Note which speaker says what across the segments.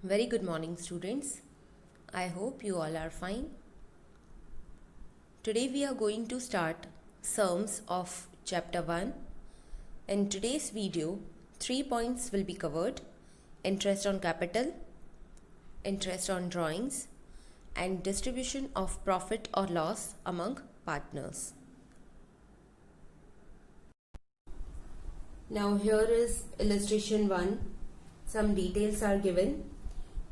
Speaker 1: Very good morning, students. I hope you all are fine. Today we are going to start Sums of Chapter 1. In today's video, 3 points will be covered: interest on capital, interest on drawings, and distribution of profit or loss among partners. Now here is illustration 1. Some details are given.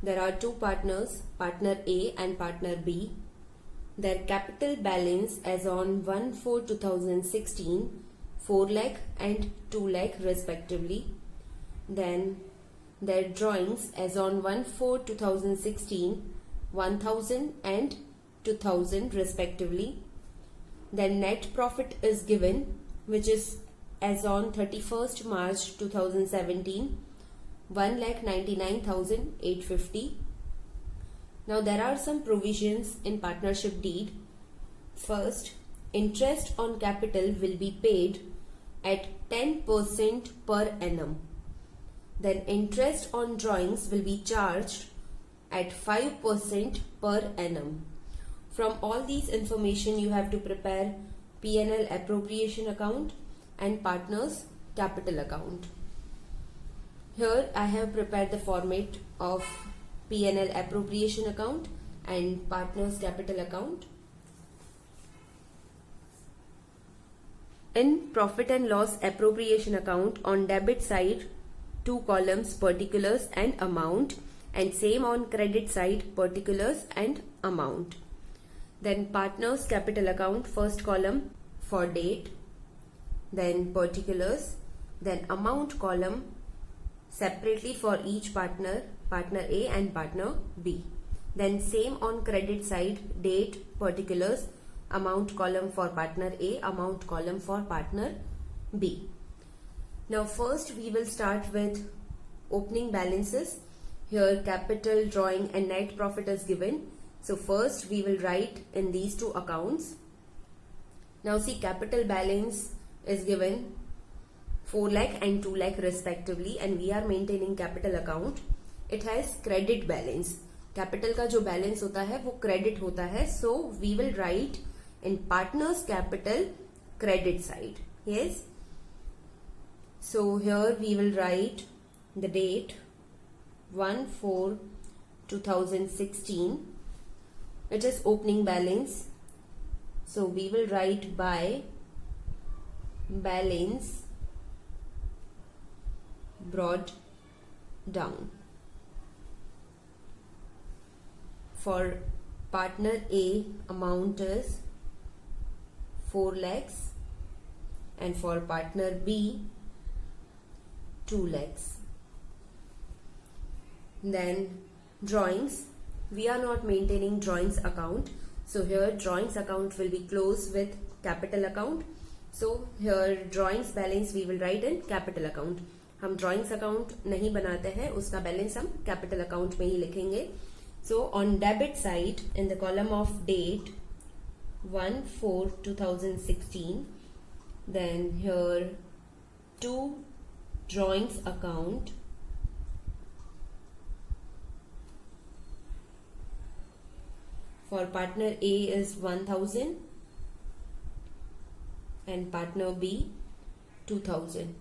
Speaker 1: There are two partners, partner A and partner B. Their capital balance as on 1/4/2016, 4 lakh and 2 lakh respectively. Then their drawings as on 1/4/2016, 1000 and 2000 respectively. Their net profit is given, which is as on 31st March 2017, 1,99,850. Now there are some provisions in partnership deed. First, interest on capital will be paid at 10% per annum. Then interest on drawings will be charged at 5% per annum. From all these information you have to prepare P&L appropriation account and partners capital account. Here I have prepared the format of P&L appropriation account and partners capital account. In profit and loss appropriation account, on debit side 2 columns, particulars and amount, and same on credit side, particulars and amount. Then partners capital account, first column for date, then particulars, then amount column separately for each partner, partner A and partner B. Then same on credit side, date, particulars, amount column for partner A, amount column for partner B. Now first we will start with opening balances. Here capital, drawing and net profit is given. So first we will write in these two accounts. Now see, capital balance is given 4 lakh and 2 lakh respectively, and we are maintaining capital account. It has credit balance. Capital का जो balance होता है वो credit होता है. So we will write in partners capital credit side. Yes. So here we will write the date 1/4/2016. It is opening balance. So we will write by balance brought down. For partner A, amount is 4 lakhs, and for partner B 2 lakhs. Then drawings, we are not maintaining drawings account, so here drawings account will be closed with capital account. So here drawings balance we will write in capital account. हम drawings account नहीं बनाते हैं, उसका balance हम capital account में ही लिखेंगे. So on debit side in the column of date 1/4/2016, then here 2 drawings account for partner A is 1000 and partner B 2000.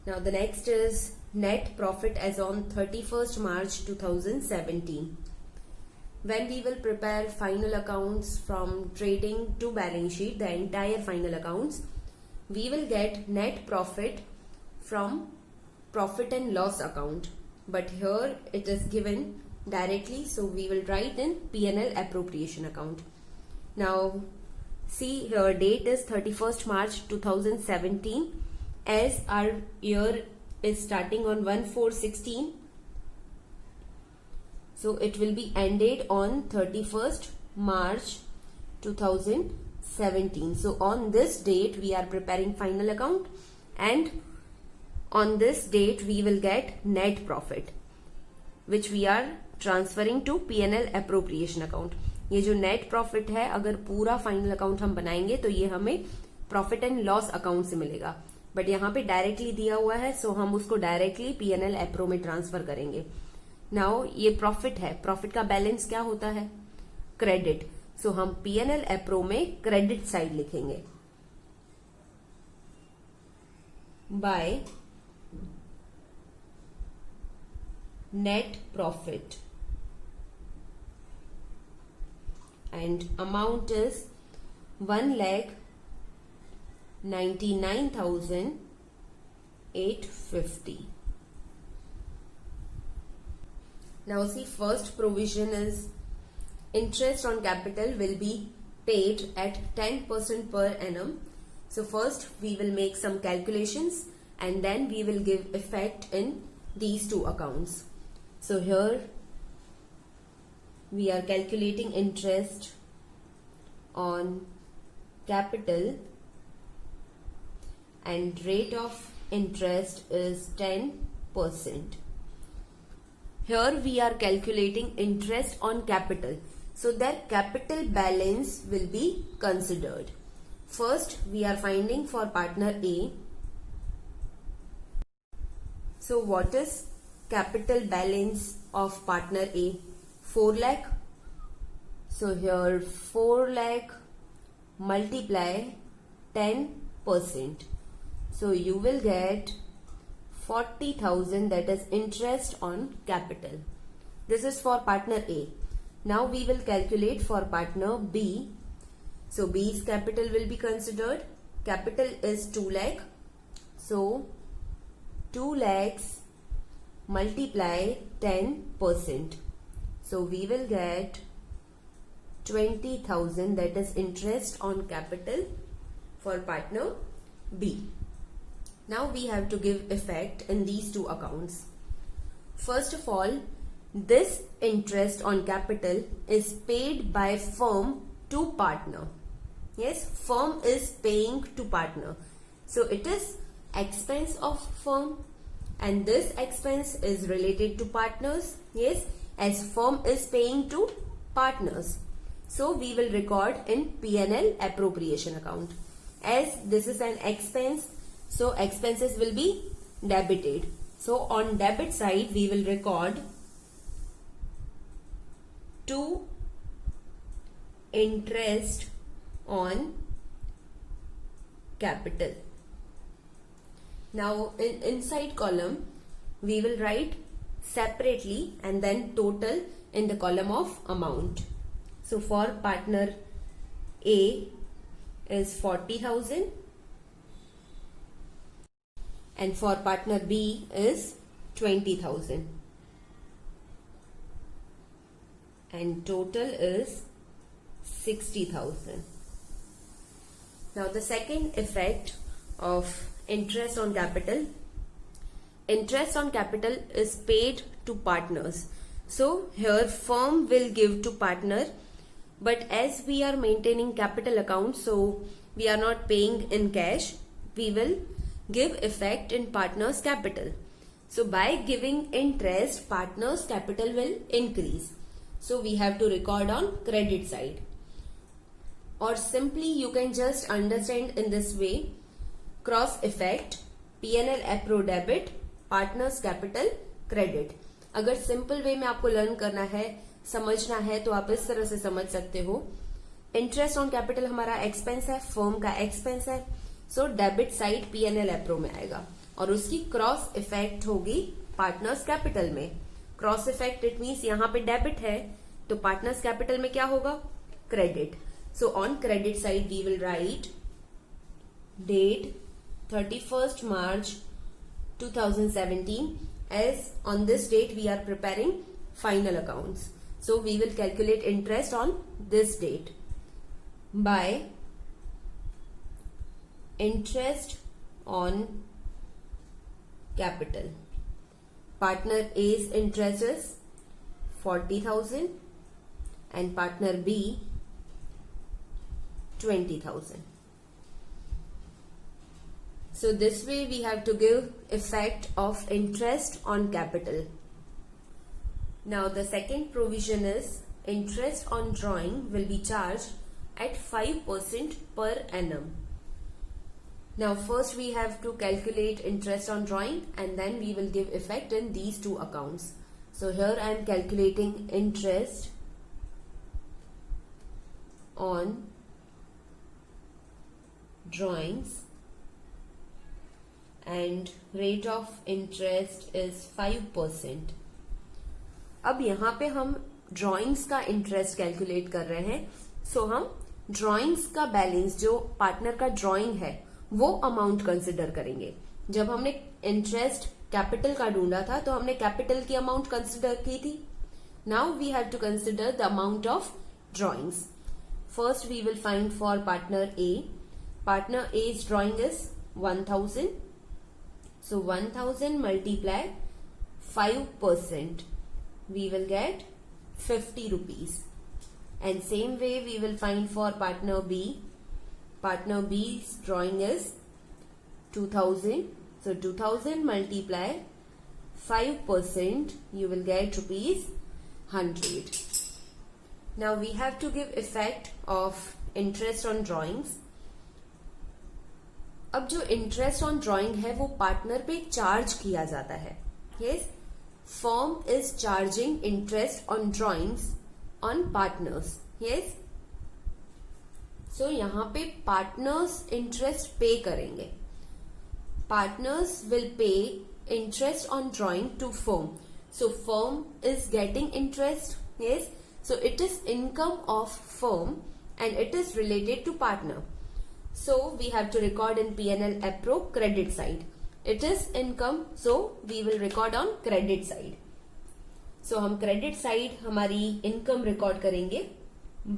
Speaker 1: Now the next is net profit as on 31st March 2017. When we will prepare final accounts from trading to balance sheet, the entire final accounts, we will get net profit from profit and loss account. But here it is given directly, so we will write in P&L appropriation account. Now see, here date is 31st March 2017. As our year is starting on 1/4/16, so it will be ended on 31st March 2017. So on this date we are preparing final account, and on this date we will get net profit, which we are transferring to P&L appropriation account. ये जो net profit है, अगर पूरा final account हम बनाएंगे तो ये हमें प्रॉफिट एंड लॉस अकाउंट से मिलेगा. बट यहाँ पे डायरेक्टली दिया हुआ है, सो हम उसको डायरेक्टली पीएनएल एप्रो में ट्रांसफर करेंगे. नाउ ये प्रॉफिट है, प्रॉफिट का बैलेंस क्या होता है? क्रेडिट. सो हम पीएनएल एप्रो में क्रेडिट साइड लिखेंगे. By net profit and amount is 1,99,850. Now see, first provision is interest on capital will be paid at 10% per annum. So first we will make some calculations and then we will give effect in these two accounts. So here we are calculating interest on capital and rate of interest is 10%. Here we are calculating interest on capital, so that capital balance will be considered. First we are finding for partner A. So what is capital balance of partner A? 4 lakh. So here 4 lakh multiply 10%. So you will get 40,000, that is interest on capital. This is for partner A. Now we will calculate for partner B. So B's capital will be considered. Capital is 2 lakh. So 2 lakhs multiply 10%. So we will get 20,000, that is interest on capital for partner B. Now we have to give effect in these two accounts. First of all, this interest on capital is paid by firm to partner. Yes, firm is paying to partner. So it is expense of firm and this expense is related to partners. Yes, as firm is paying to partners. So we will record in P&L appropriation account. As this is an expense, so expenses will be debited. So on debit side we will record to interest on capital. Now in inside column we will write separately and then total in the column of amount. So for partner A is 40,000 and for partner B is 20,000 and total is 60,000. Now the second effect of interest on capital. Interest on capital is paid to partners. So here firm will give to partner, but as we are maintaining capital account, so we are not paying in cash, we will give effect in partners capital. So by giving interest, partners capital will increase. So we have to record on credit side. Or simply you can just understand in this way, cross effect, P&L appro debit, partners capital credit. अगर simple way में आपको learn करना है, समझना है, तो आप इस तरह से समझ सकते हो. इंटरेस्ट ऑन कैपिटल हमारा एक्सपेंस है, फर्म का एक्सपेंस है, so debit side P&L appro में आएगा और उसकी क्रॉस इफेक्ट होगी पार्टनर्स कैपिटल में. क्रॉस इफेक्ट इट मीन्स यहाँ पे डेबिट है तो पार्टनर्स कैपिटल में क्या होगा? Credit. So on credit side we will write date 31st March 2017, as on this date we are preparing final accounts. So we will calculate interest on this date by interest on capital. Partner A's interest is 40,000 and partner B 20,000. So this way we have to give effect of interest on capital. Now the second provision is interest on drawing will be charged at 5% per annum. Now first we have to calculate interest on drawing and then we will give effect in these two accounts. So here I am calculating interest on drawings and rate of interest is 5%. अब यहाँ पे हम drawings का interest calculate कर रहे हैं. सो हम drawings का बैलेंस जो पार्टनर का ड्राइंग है वो अमाउंट कंसिडर करेंगे. जब हमने इंटरेस्ट कैपिटल का ढूंढा था तो हमने कैपिटल की अमाउंट कंसिडर की थी. Now we have to consider the amount of drawings. First we will find for partner A. Partner A's drawing is 1000. So 1000 multiply 5%. We will get 50 rupees. And same way we will find for partner B. Partner B's drawing is 2000. So 2000 multiply 5%. You will get rupees 100. Now we have to give effect of interest on drawings. अब जो interest on drawing है वो partner पे charge किया जाता है. Yes, firm is charging interest on drawings on partners. Yes, so यहाँ पे पार्टनर्स इंटरेस्ट पे करेंगे. Partners will pay interest on drawing to firm. So firm is getting interest. Yes, so it is income of firm and it is related to partner. So we have to record in P&L appro credit side. It is income, so we will record on credit side. So हम credit side हमारी income record करेंगे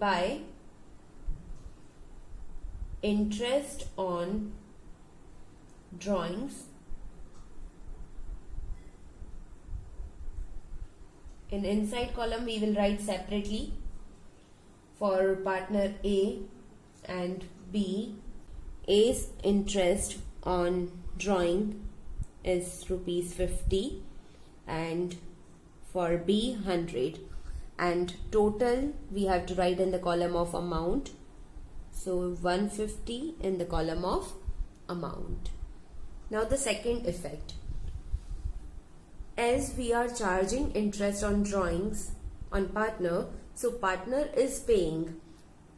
Speaker 1: by interest on drawings. In inside column we will write separately for partner A and B. A's interest on drawing is rupees 50 and for B 100, and total we have to write in the column of amount. So 150 in the column of amount. Now the second effect. As we are charging interest on drawings on partner, so partner is paying.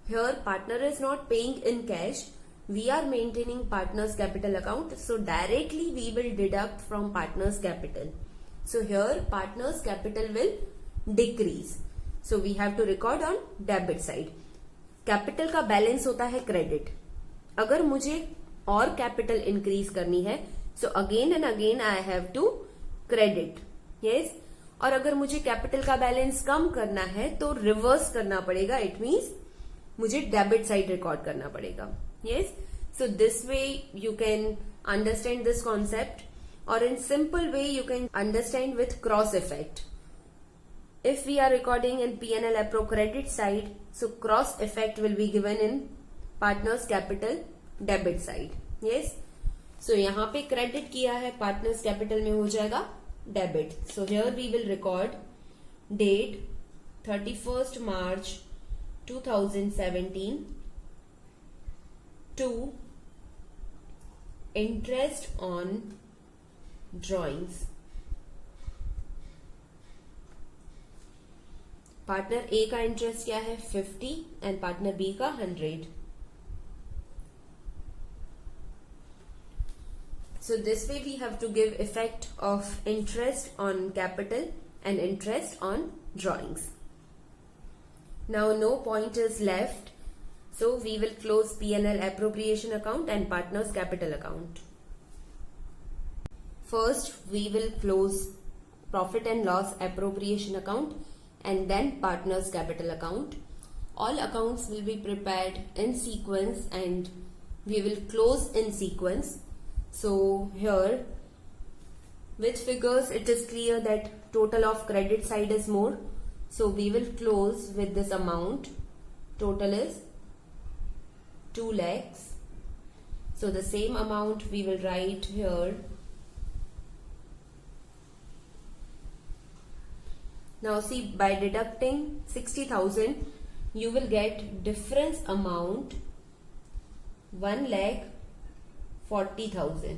Speaker 1: Here partner is not paying in cash. We are maintaining partner's capital account. So directly we will deduct from partner's capital. So here partner's capital will decrease. So we have to record on debit side. Capital का balance होता है credit. अगर मुझे और capital increase करनी है, so again and again I have to credit. Yes. और अगर मुझे कैपिटल का बैलेंस कम करना है तो रिवर्स करना पड़ेगा. इट मीन्स मुझे डेबिट साइड रिकॉर्ड करना पड़ेगा. Yes, so this way you can understand this concept, और in simple way you can understand with cross effect. If we are recording in P&L appro credit side, so cross effect will be given in partners capital debit side. Yes. So यहाँ पे credit किया है, partners capital में हो जाएगा debit. So here we will record date 31st March 2017 to interest on drawings. Partner A का interest क्या है 50 एंड पार्टनर बी का 100. So this way we have to give effect of interest on capital and interest on drawings. Now no point is left, so we will close P&L appropriation account and partners capital account. First we will close profit and loss appropriation account and then partners capital account. All accounts will be prepared in sequence and we will close in sequence. So here with figures it is clear that total of credit side is more, so we will close with this amount. Total is 2 lakhs. So the same amount we will write here. Now see, by deducting 60,000 you will get difference amount 1 40,000।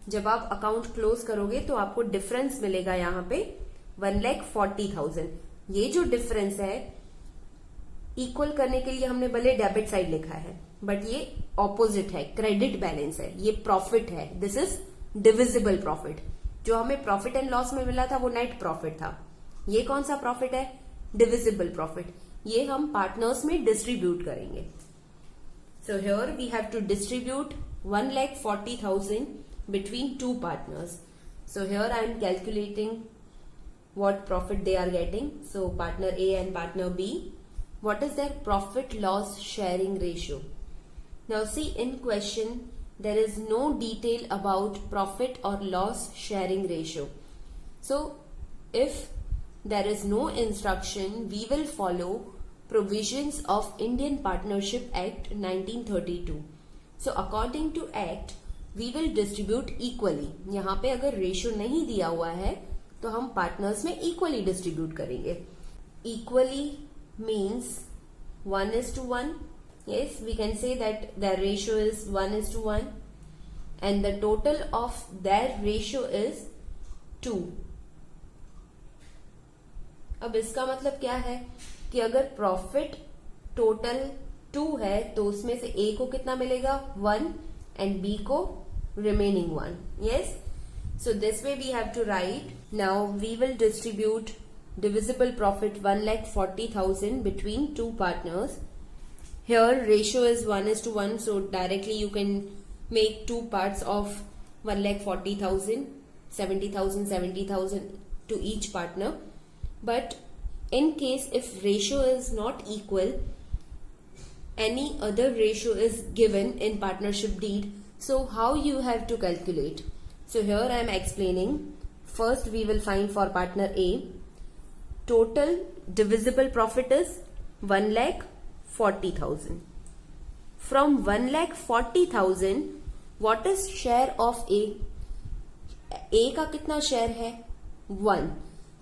Speaker 1: जब आप account close करोगे तो आपको difference मिलेगा यहाँ पे 1,40,000। ये जो डिफरेंस है इक्वल करने के लिए हमने भले डेबिट साइड लिखा है, बट ये ऑपोजिट है, क्रेडिट बैलेंस है, ये प्रॉफिट है। This is divisible profit. जो हमें प्रॉफिट एंड लॉस में मिला था वो नेट प्रॉफिट था। ये कौन सा प्रॉफिट है? Divisible profit. ये हम पार्टनर्स में डिस्ट्रीब्यूट करेंगे। So here we have to distribute 1,40,000 between two partners. So here I am calculating what profit they are getting. So partner A and partner B, what is their profit loss sharing ratio? Now see, in question there is no detail about profit or loss sharing ratio. So if there is no instruction, we will follow provisions of Indian Partnership Act 1932. So according to Act we will distribute equally. यहाँ पे अगर ratio नहीं दिया हुआ है तो हम partners में इक्वली डिस्ट्रीब्यूट करेंगे। Equally means 1:1। yes, we can say that their ratio is 1:1 and the total of their ratio is 2। अब इसका मतलब क्या है कि अगर प्रॉफिट टोटल 2 है तो उसमें से A को कितना मिलेगा? 1 and B को remaining 1. Yes? So this way we have to write. Now we will distribute divisible profit 1,40,000 between two partners. Here ratio is 1:1, so directly you can make two parts of 1,40,000, 70,000, 70,000 to each partner. But in case if ratio is not equal, any other ratio is given in partnership deed. So how you have to calculate? So here I am explaining. First we will find for partner A, total divisible profit is 1,40,000. From 1,40,000, what is share of A? A का कितना share है? 1.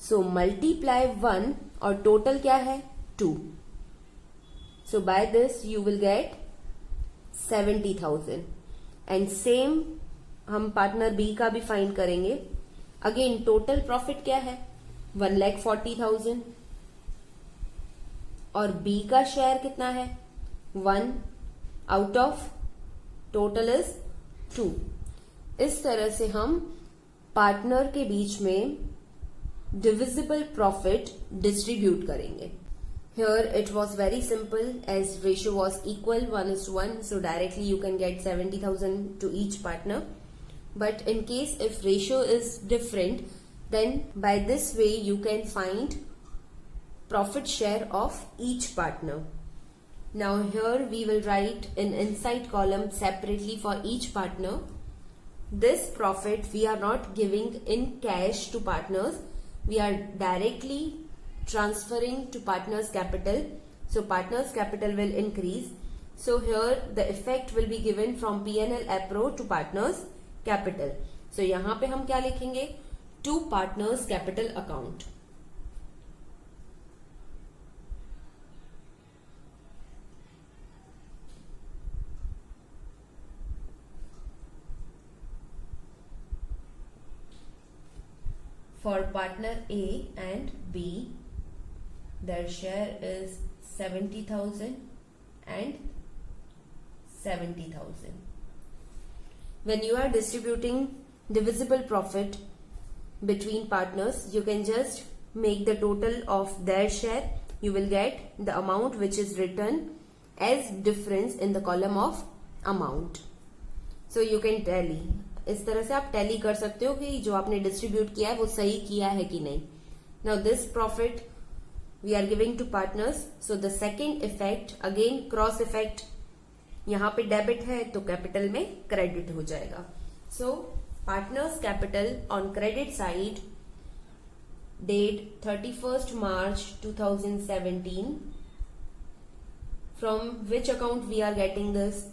Speaker 1: So multiply 1 और total क्या है? 2. So by this you will get 70,000 and same हम partner B का भी find करेंगे। अगेन टोटल प्रॉफिट क्या है? 1,40,000 और बी का शेयर कितना है? 1 आउट ऑफ टोटल इज 2। इस तरह से हम पार्टनर के बीच में डिविजिबल प्रॉफिट डिस्ट्रीब्यूट करेंगे। Here it was very simple as ratio was equal 1:1, so directly you can get 70,000 to each partner. But in case if ratio is different, then by this way you can find profit share of each partner. Now here we will write an inside column separately for each partner. This profit we are not giving in cash to partners, we are directly transferring to partners capital. So partners capital will increase. So here the effect will be given from P&L appro to partners capital. So यहाँ पे हम क्या लिखेंगे? To partners capital account. For partner A and B, their share is 70,000 and 70,000. When you are distributing divisible profit between partners, you can just make the total of their share. You will get the amount which is written as difference in the column of amount. So you can tally. इस तरह से आप tally कर सकते हो कि जो आपने डिस्ट्रीब्यूट किया है वो सही किया है कि नहीं। Now this profit we are giving to partners. So the second effect again cross effect, यहाँ पे डेबिट है तो कैपिटल में क्रेडिट हो जाएगा। So partners capital on credit side date 31st March 2017, from which account we are getting this?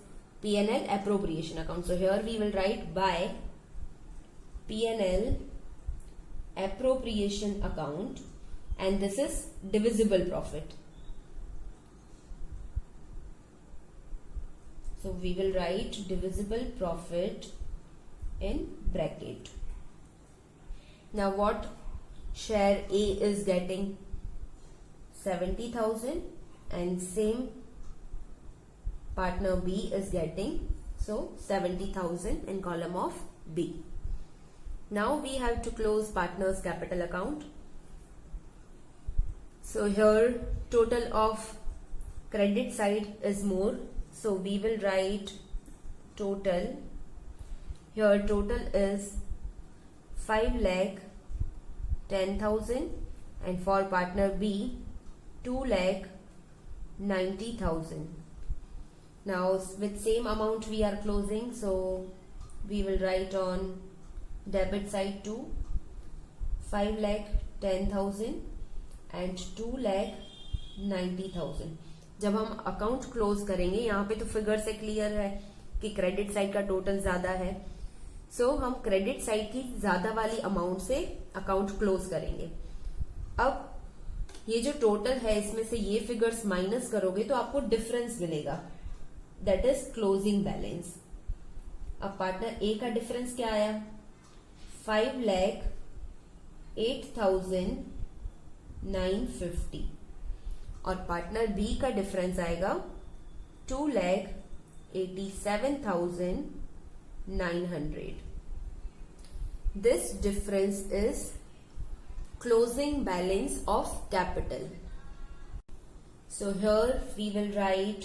Speaker 1: P&L appropriation account. So here we will write by P&L appropriation account, and this is divisible profit. So we will write divisible profit in bracket. Now what share A is getting? 70,000, and same partner B is getting, so 70,000 in column of B. Now we have to close partner's capital account. So here total of credit side is more, so we will write total. Here total is 5,10,000, and for partner B 2,90,000. Now with same amount we are closing, so we will write on debit side 5,10,000 and 2,90,000. जब हम account close करेंगे, यहाँ पे तो figure से clear है कि credit side का टोटल ज्यादा है, सो हम क्रेडिट साइड की ज्यादा वाली अमाउंट से अकाउंट क्लोज करेंगे. अब ये जो टोटल है इसमें से ये फिगर्स माइनस करोगे तो आपको डिफरेंस मिलेगा, दैट इज क्लोजिंग बैलेंस. अब पार्टनर ए का डिफरेंस क्या आया? 5,08,950 और पार्टनर बी का डिफरेंस आएगा 2,87,900. This difference is closing balance of capital. So here we will write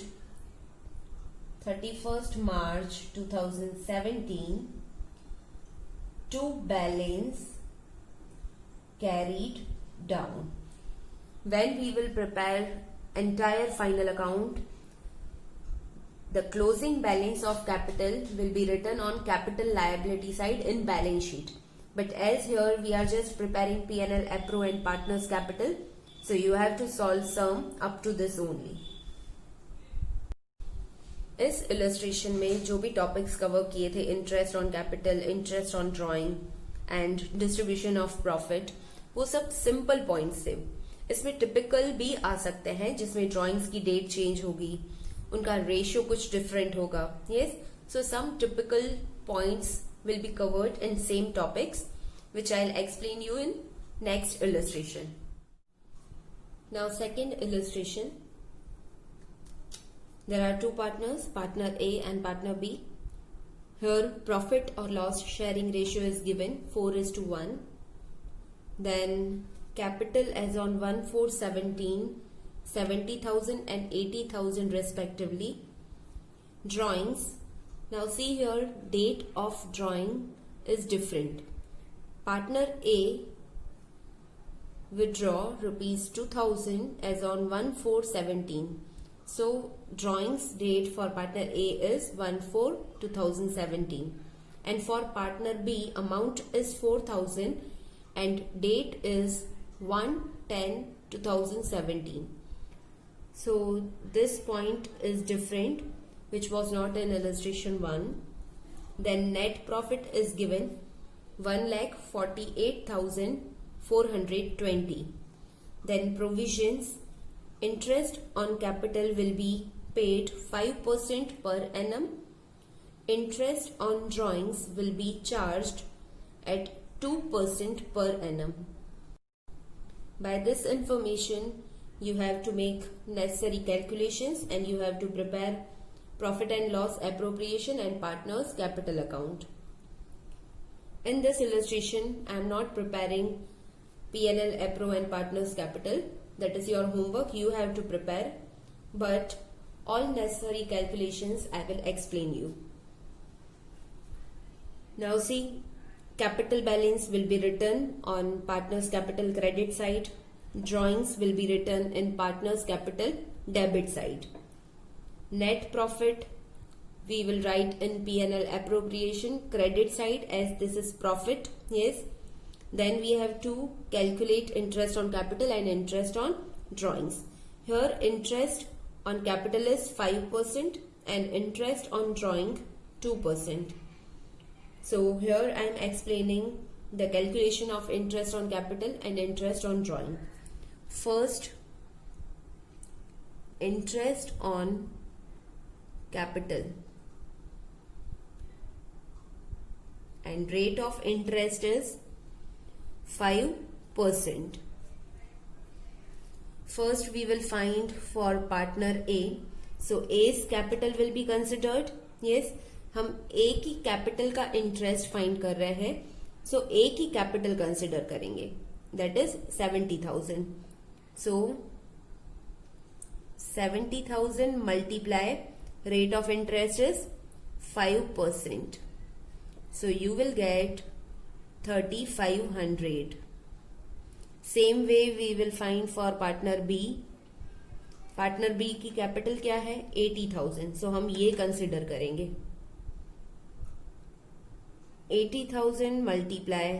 Speaker 1: 31st March 2017 to balance carried down. When we will prepare entire final account, the closing balance of capital will be written on capital liability side in balance sheet. But as here we are just preparing P&L, APRO and partners capital, so you have to solve sum up to this only. इस illustration में जो भी topics cover किए थे, interest on capital, interest on drawing and distribution of profit, वो सब simple points थे. इसमें typical भी आ सकते हैं जिसमें drawings की date change होगी, उनका ratio कुछ different होगा. Yes, so some typical points will be covered in same topics, which I'll explain you in next illustration. Now second illustration, there are two partners, partner A and partner B. Here profit or loss sharing ratio is given 4:1. Then capital as on 1/4/17, 70,000 and 80,000 respectively. Drawings. Now see here, date of drawing is different. Partner A withdraw rupees 2,000 as on 1/4/17. So drawings date for partner A is 1/4/2017, and for partner B amount is 4,000 and date is 1/10/2017. So this point is different, which was not in illustration 1. Then net profit is given 1,48,420. Then provisions, interest on capital will be paid 5% per annum. Interest on drawings will be charged at 2% per annum. By this information, you have to make necessary calculations and you have to prepare profit and loss appropriation and partners capital account. In this illustration, I am not preparing P&L, APRO and partners capital. That is your homework, you have to prepare. But all necessary calculations I will explain you. Now see, capital balance will be written on partners capital credit side. Drawings will be written in partners capital debit side. Net profit we will write in P&L appropriation credit side, as this is profit. Yes. Then we have to calculate interest on capital and interest on drawings. Here interest on capital is 5% and interest on drawing 2%. So here I am explaining the calculation of interest on capital and interest on drawing. First, interest on capital. and rate of interest is 5%. First we will find for partner A. So A's capital will be considered. Yes, हम A की capital का interest find कर रहे हैं. So A की capital consider करेंगे, that is 70,000. So 70,000 multiply rate of interest is 5%. So you will get 3,500. Same way we will find for partner B. Partner B की capital क्या है? 80,000. सो हम ये कंसिडर करेंगे. 80,000 multiply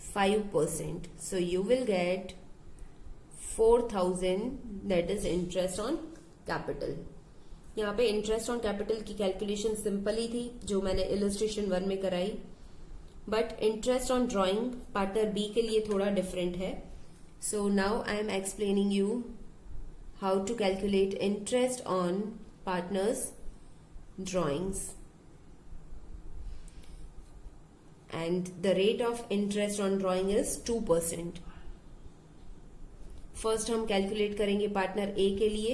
Speaker 1: 5%. So you will get 4,000. That is interest on capital. यहाँ पे interest on capital की कैलकुलेशन सिंपल ही थी जो मैंने इलस्ट्रेशन 1 में कराई, but interest on drawing partner B के लिए थोड़ा डिफरेंट है. So now I am explaining you how to calculate interest on partners drawings, and the rate of interest on drawing is 2%. First हम कैलकुलेट करेंगे partner ए के लिए.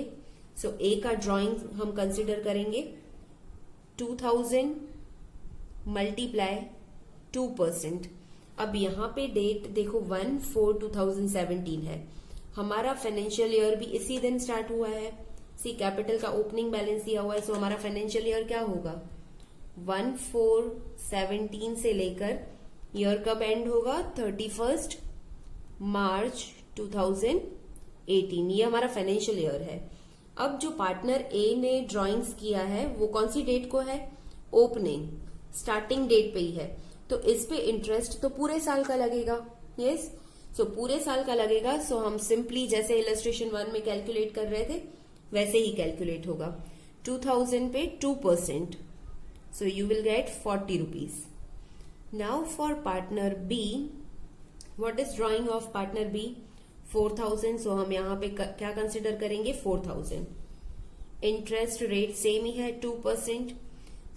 Speaker 1: सो ए का drawing हम कंसिडर करेंगे. 2,000 मल्टीप्लाई 2%. अब यहाँ पे डेट देखो 1/4/2017 है. हमारा फाइनेंशियल ईयर भी इसी दिन स्टार्ट हुआ है. सी कैपिटल का ओपनिंग बैलेंस दिया हुआ है. सो हमारा फाइनेंशियल ईयर क्या होगा? 1/4/17 से लेकर ईयर कब एंड होगा? 31 मार्च 2018. ये हमारा फाइनेंशियल ईयर है. अब जो पार्टनर ए ने ड्राइंग्स किया है वो कौन सी डेट को है? ओपनिंग स्टार्टिंग डेट पे ही है. तो इस पे इंटरेस्ट तो पूरे साल का लगेगा. यस, सो पूरे साल का लगेगा. सो हम सिंपली जैसे इलस्ट्रेशन 1 में कैलकुलेट कर रहे थे वैसे ही कैलकुलेट होगा. 2,000 पे 2%. So you will get 40 rupees. Now for partner B, what is drawing of partner B? 4,000. So हम यहाँ पे क्या कंसिडर करेंगे? 4,000. इंटरेस्ट रेट सेम ही है 2%.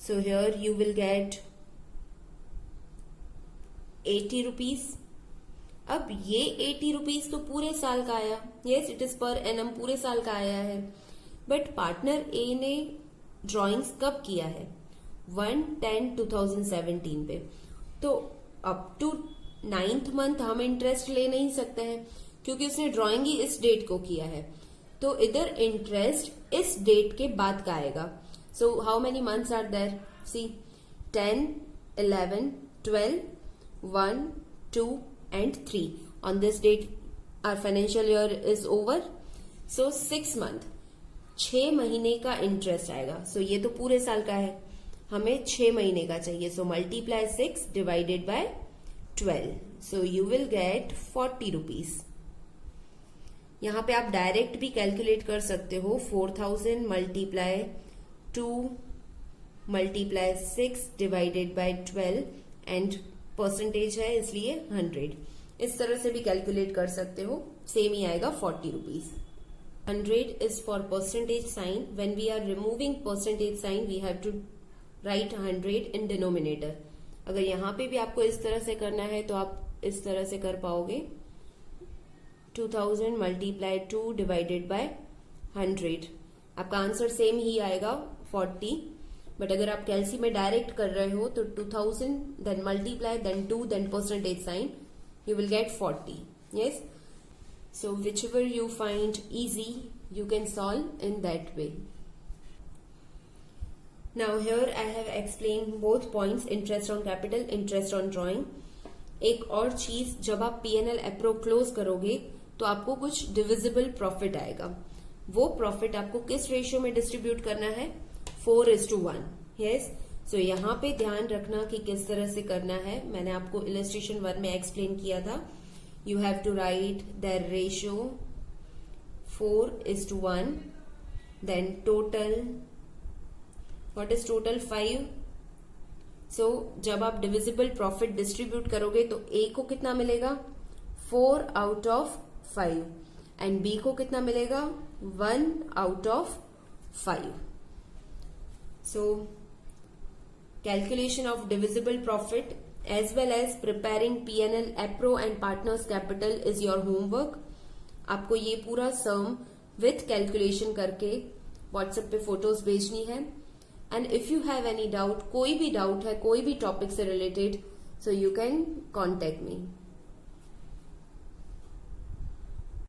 Speaker 1: So here you will gate 80 rupees. अब ये 80 रुपीज तो पूरे साल का आया. Yes, it is per annum, पूरे साल का आया है. बट पार्टनर ए ने ड्राइंग्स कब किया है? 1/10/2017 पे. तो अप टू 9th मंथ हम इंटरेस्ट ले नहीं सकते हैं क्योंकि उसने ड्राइंग ही इस डेट को किया है. तो इधर इंटरेस्ट इस डेट के बाद का आएगा. So how many months are there? See 10, 11, 12, 1, 2 and 3. On this date our financial year is over. So 6 month, 6 महीने का इंटरेस्ट आएगा. सो ये तो पूरे साल का है, हमें 6 महीने का चाहिए. So multiply 6 divided by 12. So you will get 40 rupees. यहाँ पे आप डायरेक्ट भी कैलकुलेट कर सकते हो. 4,000 multiply 2 multiply 6 divided by 12 and percentage है इसलिए 100. इस तरह से भी कैलकुलेट कर सकते हो. सेम ही आएगा 40 rupees. 100 is for percentage sign. When we are removing percentage sign we have to write 100 in denominator. अगर यहाँ पे भी आपको इस तरह से करना है तो आप इस तरह से कर पाओगे. 2,000 मल्टीप्लाई 2 डिवाइडेड बाय 100. आपका आंसर सेम ही आएगा 40. बट अगर आप कैलसी में डायरेक्ट कर रहे हो तो 2,000 then multiply then 2 then percentage sign, you will get 40. Yes, so whichever you find easy you can solve in that way. Now here I have explained both points, interest on capital, interest on drawing. एक और चीज, जब आप P&L अप्रो close करोगे तो आपको कुछ divisible profit आएगा. वो प्रॉफिट आपको किस रेशियो में डिस्ट्रीब्यूट करना है? 4:1. यस, सो यहाँ पे ध्यान रखना कि किस तरह से करना है. मैंने आपको इलस्ट्रेशन 1 में एक्सप्लेन किया था. You have to write the ratio 4:1. Then total, what is total? 5. So जब आप डिविजिबल प्रॉफिट डिस्ट्रीब्यूट करोगे तो ए को कितना मिलेगा? 4/5. एंड बी को कितना मिलेगा? 1/5. So calculation of divisible profit, as well as preparing P&L, APRO and partners capital is your homework. आपको ये पूरा सम विथ कैलकुलेशन करके व्हाट्सएप पे फोटोज भेजनी है. And if you have any doubt, कोई भी डाउट है कोई भी टॉपिक से related, so you can contact me.